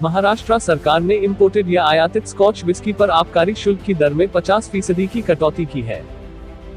महाराष्ट्र सरकार ने इम्पोर्टेड या आयातित स्कॉच विस्की पर आबकारी शुल्क की दर में 50% की कटौती की है।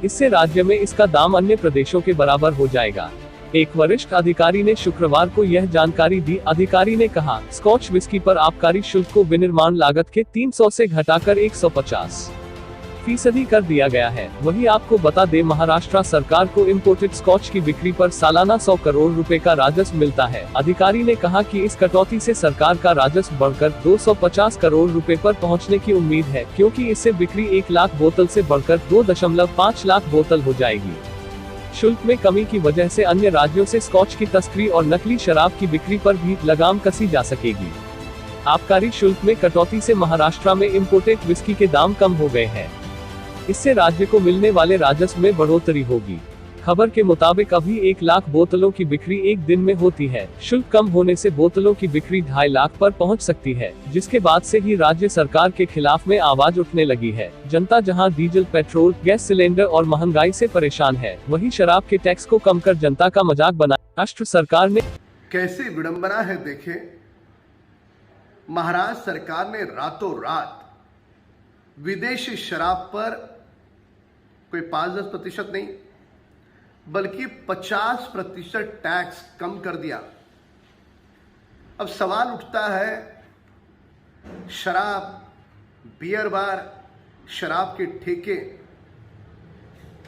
इससे राज्य में इसका दाम अन्य प्रदेशों के बराबर हो जाएगा। एक वरिष्ठ अधिकारी ने शुक्रवार को यह जानकारी दी। अधिकारी ने कहा, स्कॉच विस्की पर आबकारी शुल्क को विनिर्माण लागत के 300 से घटाकर 150% कर दिया गया है। वहीं आपको बता दें, महाराष्ट्र सरकार को इम्पोर्टेड स्कॉच की बिक्री पर सालाना 100 करोड़ रुपए का राजस्व मिलता है। अधिकारी ने कहा कि इस कटौती से सरकार का राजस्व बढ़कर 250 करोड़ रुपए पर पहुंचने की उम्मीद है, क्योंकि इससे बिक्री 1 लाख बोतल से बढ़कर 2.5 लाख बोतल हो जाएगी। शुल्क में कमी की वजह से अन्य राज्यों से स्कॉच की तस्करी और नकली शराब की बिक्री पर भी लगाम कसी जा सकेगी। आबकारी शुल्क में कटौती से महाराष्ट्र में इम्पोर्टेड विस्की के दाम कम हो गए हैं। इससे राज्य को मिलने वाले राजस्व में बढ़ोतरी होगी। खबर के मुताबिक अभी 1 लाख बोतलों की बिक्री एक दिन में होती है। शुल्क कम होने से बोतलों की बिक्री 2.5 लाख पर पहुंच सकती है, जिसके बाद से ही राज्य सरकार के खिलाफ में आवाज उठने लगी है। जनता जहां डीजल, पेट्रोल, गैस सिलेंडर और महंगाई से परेशान है, वहीं शराब के टैक्स को कम कर जनता का मजाक बनाया। राष्ट्र सरकार ने कैसी विडंबना है देखे, महाराष्ट्र सरकार ने रातों रात विदेशी शराब पर कोई 5-10% नहीं बल्कि 50% टैक्स कम कर दिया। अब सवाल उठता है, शराब, बियर बार, शराब के ठेके,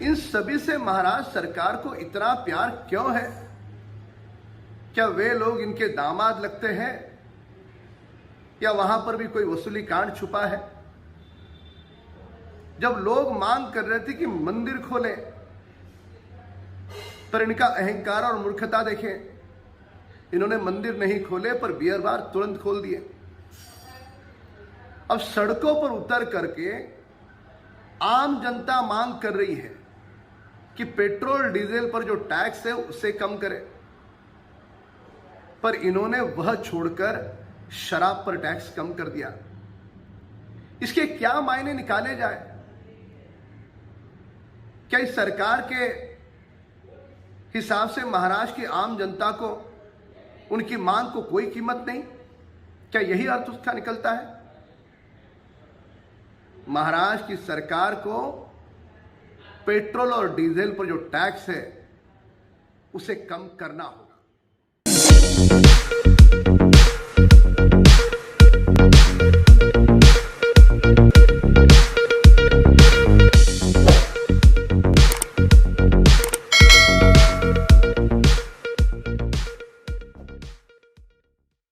इन सभी से महाराष्ट्र सरकार को इतना प्यार क्यों है? क्या वे लोग इनके दामाद लगते हैं या वहां पर भी कोई वसूली कांड छुपा है? जब लोग मांग कर रहे थे कि मंदिर खोले, पर इनका अहंकार और मूर्खता देखें, इन्होंने मंदिर नहीं खोले पर बियर बार तुरंत खोल दिए। अब सड़कों पर उतर करके आम जनता मांग कर रही है कि पेट्रोल डीजल पर जो टैक्स है उसे कम करें, पर इन्होंने वह छोड़कर शराब पर टैक्स कम कर दिया। इसके क्या मायने निकाले जाए? क्या इस सरकार के हिसाब से महाराष्ट्र की आम जनता को, उनकी मांग को कोई कीमत नहीं? क्या यही अर्थ उसका निकलता है? महाराष्ट्र की सरकार को पेट्रोल और डीजल पर जो टैक्स है उसे कम करना होगा।